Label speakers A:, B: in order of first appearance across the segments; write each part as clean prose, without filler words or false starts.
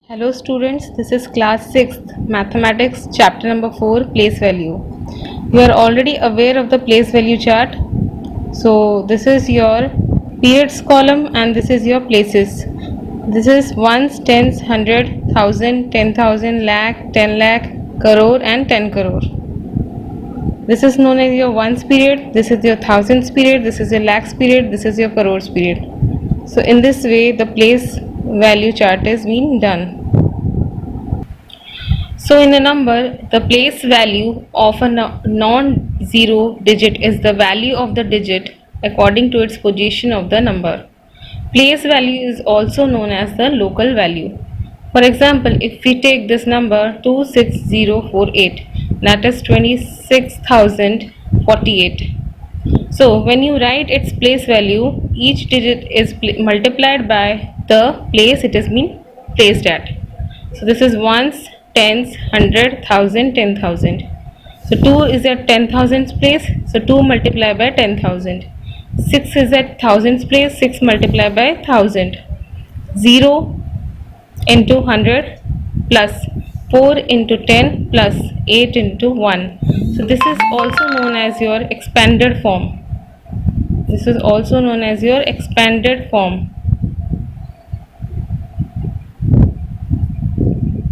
A: Hello students, this is class 6th mathematics chapter number 4 place value. You are already aware of the place value chart. So this is your periods column and this is your places. This is ones, tens, hundred, thousand, 10,000, lakh, 10 lakh, crore and 10 crore. This is known as your ones period, this is your thousands period, this is your lakhs period, this is your crores period. So in this way the place value chart is being done. So in a number, the place value of a non-zero digit is the value of the digit according to its position of the number. Place value is also known as the local value. For example, if we take this number 26048, that is 26,048. So when you write its place value, each digit is multiplied by the place it has been placed at. So this is ones, tens, hundred, thousand, 10,000. So 2 is at 10,000's place, so 2 multiplied by 10,000. 6 is at thousands place, 6 multiplied by 1000. 0 into 100 plus 4 into 10 plus 8 into 1. So this is also known as your expanded form. This is also known as your expanded form.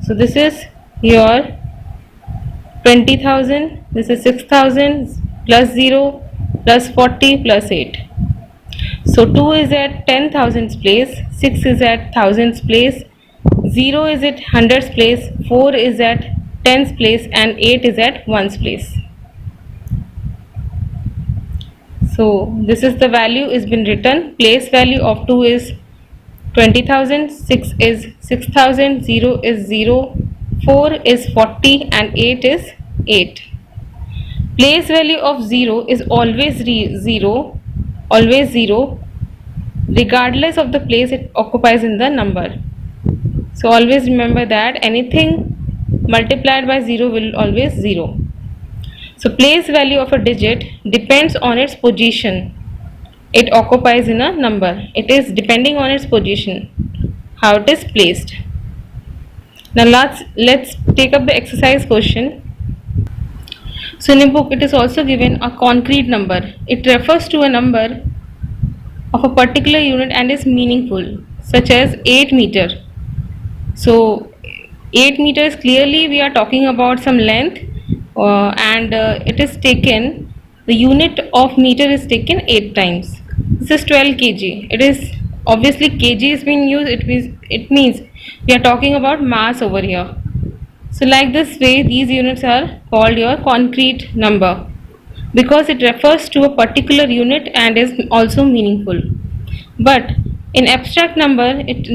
A: So this is your 20,000, this is 6,000 plus 0 plus 40 plus 8. So 2 is at 10,000's place, 6 is at thousands place, 0 is at hundreds place, 4 is at tens place and 8 is at ones place. So this is the value is been written. Place value of 2 is 20,000, 6 is 6,000, 0 is 0, 4 is 40 and 8 is 8. Place value of 0 is always 0 regardless of the place it occupies in the number. So always remember that anything multiplied by 0 will always 0. So place value of a digit depends on its position it occupies in a number. It is depending on its position, how it is placed. Now let's take up the exercise question. So in a book it is also given a concrete number. It refers to a number of a particular unit and is meaningful, such as 8 meter. So 8 meters, clearly we are talking about some length and it is taken, the unit of meter is taken 8 times. This is 12 kg. It is obviously kg is being used, it means we are talking about mass over here. So like this way these units are called your concrete number because it refers to a particular unit and is also meaningful. But in abstract number, it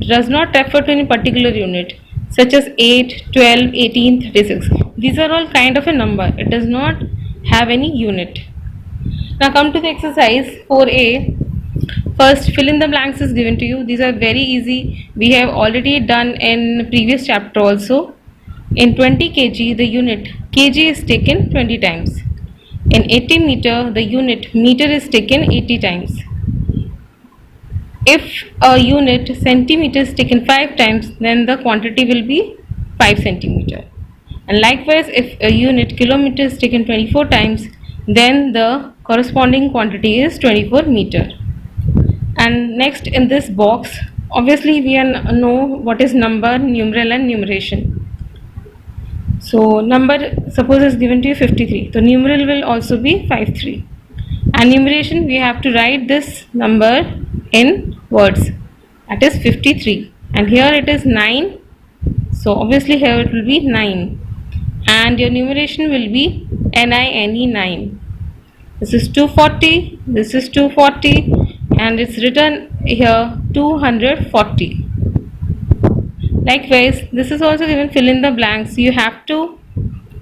A: does not refer to any particular unit such as 8, 12, 18, 36. These are all kind of a number. It does not have any unit. Now come to the exercise 4a. First, fill in the blanks is given to you. These are very easy. We have already done in previous chapter also. In 20 kg, the unit kg is taken 20 times. In 80 meter, the unit meter is taken 80 times. If a unit centimeter is taken 5 times, then the quantity will be 5 centimeter. And likewise, if a unit kilometer is taken 24 times, then the corresponding quantity is 24 meter. And next in this box, obviously we know what is number, numeral and numeration. So number suppose is given to you 53, so numeral will also be 53. And numeration, we have to write this number in words, that is 53, and here it is 9, so obviously here it will be 9, and your numeration will be NINE 9. This is 240, this is 240, and it's written here 240. Likewise, this is also given, fill in the blanks. You have to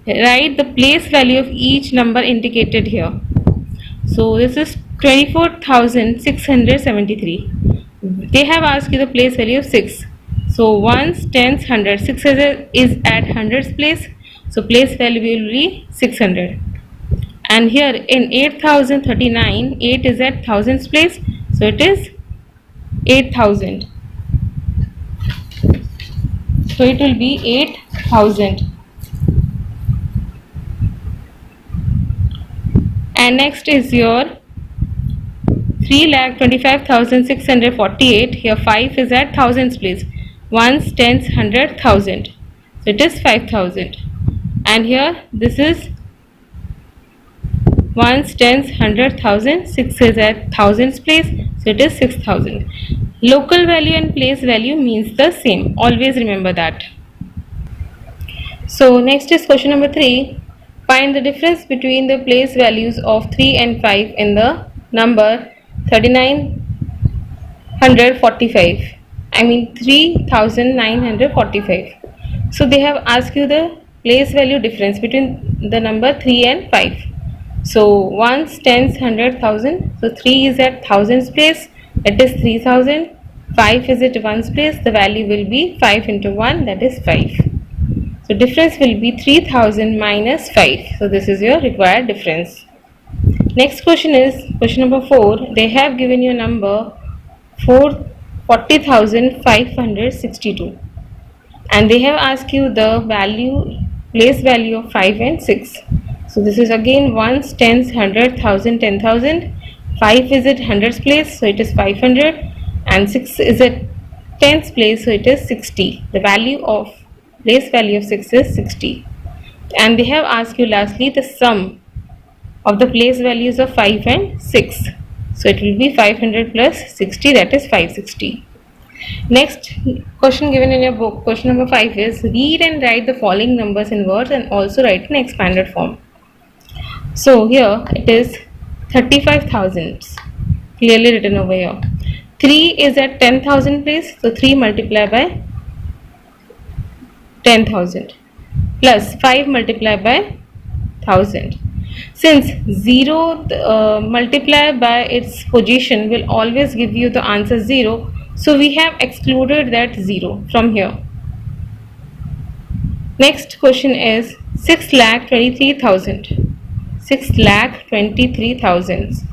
A: write the place value of each number indicated here. So this is 24,673. They have asked you the place value of 6. So ones, tens, hundreds. 6 is at hundreds place. So place value will be 600. And here in 8,039, 8 is at thousands place. So it is 8,000. So it will be 8,000. And next is your 3,25,648. Here 5 is at thousands place. Ones, tens, hundred, thousand. So it is 5,000. And here this is ones, tens, hundred, thousand. 6 is at thousands place. So it is 6,000. Local value and place value means the same. Always remember that. So next is question number 3. Find the difference between the place values of 3 and 5 in the number 3945. I mean 3945. So they have asked you the place value difference between the number 3 and 5. So ones, tens, hundred, thousand. So 3 is at thousands place, that is 3,000. 5 is at ones place, the value will be 5 into 1, that is 5. So difference will be 3,000 minus 5. So this is your required difference. Next question is question number 4. They have given you a number 40,562 and they have asked you the place value of 5 and 6. So this is again ones, tens, hundred, thousand, 10,000. 5 is at hundreds place, so it is 500, and 6 is at tens place, so it is 60. The place value of 6 is 60. And they have asked you lastly the sum of the place values of 5 and 6. So it will be 500 plus 60, that is 560. Next question given in your book, question number 5 is read and write the following numbers in words and also write in expanded form. So here it is 35,000 clearly written over here. 3 is at 10,000 place, so 3 multiplied by 10,000 plus 5 multiplied by 1000. Since 0 multiplied by its position will always give you the answer 0, so we have excluded that 0 from here. Next question is 6,23,000. 6,23,000.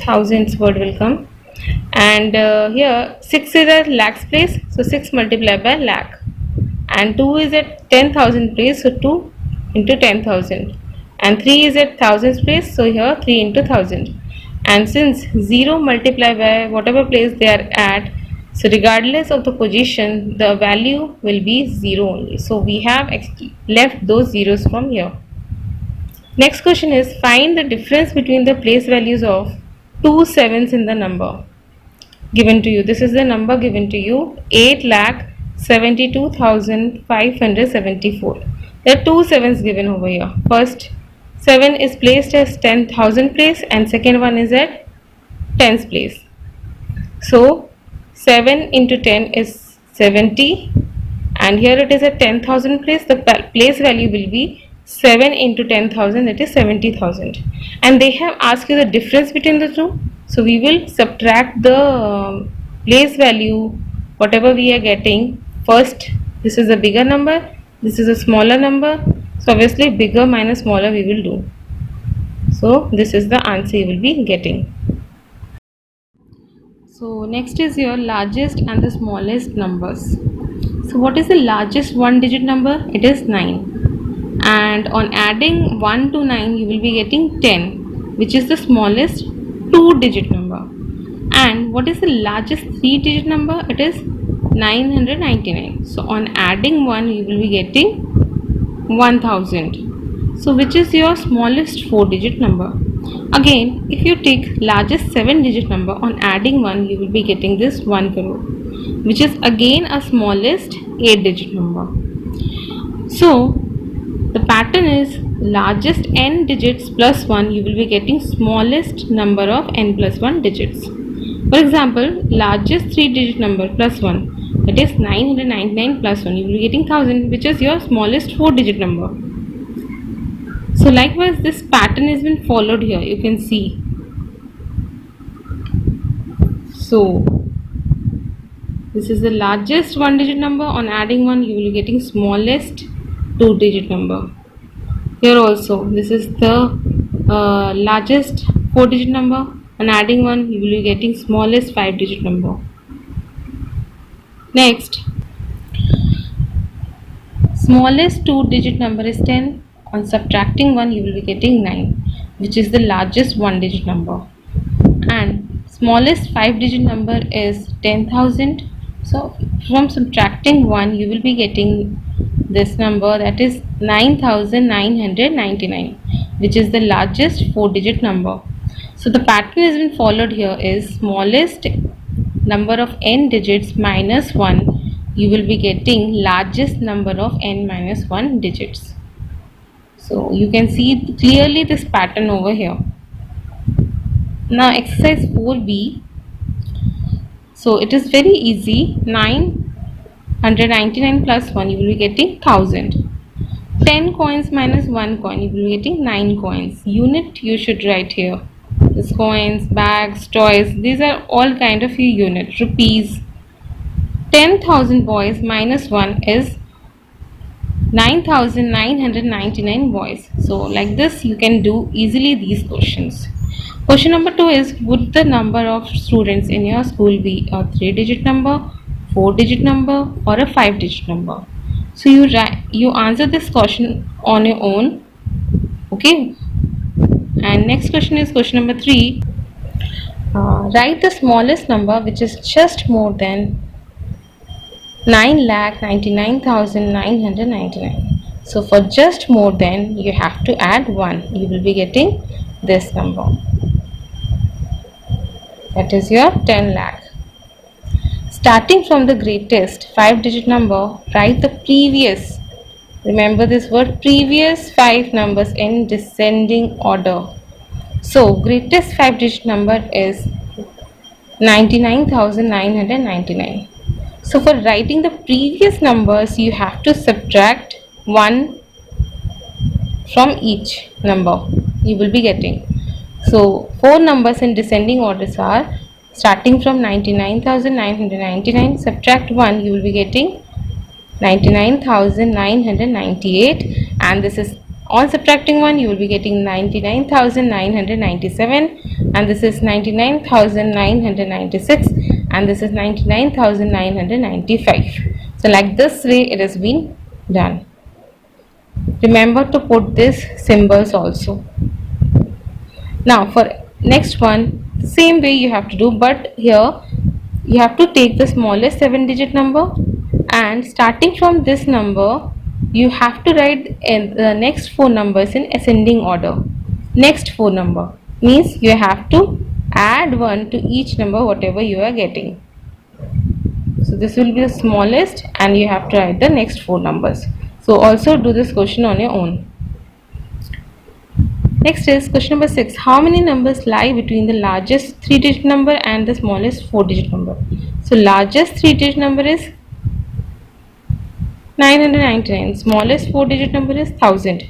A: Thousands word will come. And here 6 is at lakhs place, so 6 multiplied by lakh. And 2 is at 10,000 place, so 2 into 10,000. And 3 is at thousands place, so here 3 into 1000. And since 0 multiplied by whatever place they are at, so regardless of the position, the value will be 0 only. So we have left those zeros from here. Next question is find the difference between the place values of 2 sevens in the number given to you. This is the number given to you, 8,72,574. There are 2 sevens given over here. First 7 is placed as 10,000 place and second one is at tens place. So 7 into 10 is 70 and here it is at 10,000 place. The place value will be 7 into 10,000, that is 70,000. And they have asked you the difference between the two. So we will subtract the place value, whatever we are getting. First, this is a bigger number, this is a smaller number. So obviously bigger minus smaller we will do. So this is the answer you will be getting. So next is your largest and the smallest numbers. So what is the largest one digit number? It is 9. And on adding 1 to 9 you will be getting 10, which is the smallest 2 digit number. And what is the largest 3 digit number? It is 999. So on adding 1 you will be getting 1000. So which is your smallest 4 digit number? Again, if you take largest 7 digit number, on adding 1 you will be getting this 1 crore, which is again a smallest 8 digit number. So the pattern is largest n digits plus 1 you will be getting smallest number of n plus 1 digits. For example, largest 3 digit number plus 1, that is 999 plus 1, you will be getting 1000, which is your smallest 4 digit number. So likewise this pattern has been followed here, you can see. So this is the largest 1 digit number, on adding 1 you will be getting smallest 2 digit number. Here also this is the largest 4 digit number, On adding 1, you will be getting smallest 5-digit number. Next, smallest 2-digit number is 10. On subtracting 1, you will be getting 9, which is the largest 1-digit number. And smallest 5-digit number is 10,000. So from subtracting 1, you will be getting this number, that is 9,999, which is the largest 4-digit number. So the pattern has been followed here is smallest number of n digits minus 1, you will be getting largest number of n minus 1 digits. So you can see clearly this pattern over here. Now exercise 4b. So it is very easy. 999 plus 1, you will be getting 1000. 10 coins minus 1 coin, you will be getting 9 coins. Unit you should write here. This coins, bags, toys, these are all kind of your unit. Rupees. 10,000 boys minus 1 is 9,999 boys. So like this you can do easily these questions. Question number 2 is, would the number of students in your school be a 3-digit number, 4-digit number, or a 5-digit number? So you answer this question on your own. Okay. And next question is question number 3. Write the smallest number which is just more than 9,99,999. So for just more than, you have to add 1. You will be getting this number. That is your 10 lakh. Starting from the greatest 5-digit number, write the previous. Remember this word, previous 5 numbers in descending order. So greatest 5-digit number is 99,999. So for writing the previous numbers, you have to subtract 1 from each number you will be getting. So 4 numbers in descending orders are, starting from 99,999, subtract 1, you will be getting 99,998, and this is on subtracting 1, you will be getting 99,997, and this is 99,996, and this is 99,995. So like this way it has been done. Remember to put these symbols also. Now for next one, same way you have to do, but here you have to take the smallest 7-digit number, and starting from this number you have to write in the next 4 numbers in ascending order. Next 4 number means you have to add 1 to each number whatever you are getting. So this will be the smallest, and you have to write the next 4 numbers. So also do this question on your own. Next is question number 6. How many numbers lie between the largest 3-digit number and the smallest 4-digit number? So largest 3-digit number is 999, smallest 4-digit number is 1000.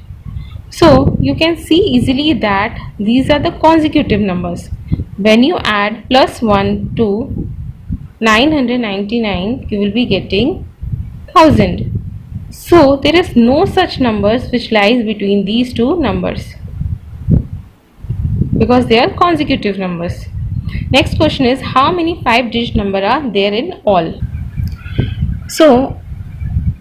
A: So you can see easily that these are the consecutive numbers. When you add plus 1 to 999, you will be getting 1000. So there is no such numbers which lies between these two numbers, because they are consecutive numbers. Next question is, how many 5-digit number are there in all? So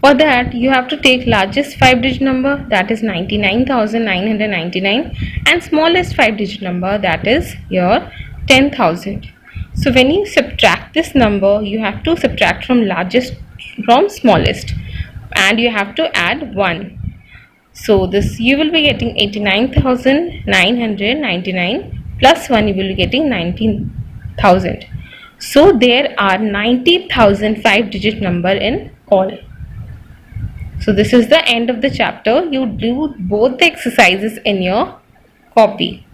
A: for that you have to take largest 5-digit number, that is 99,999, and smallest 5-digit number, that is your 10,000. So when you subtract this number, you have to subtract from largest from smallest, and you have to add 1. So this you will be getting 89,999 plus 1, you will be getting 19,000. So there are 90,000 5-digit number in all. So this is the end of the chapter. You do both the exercises in your copy.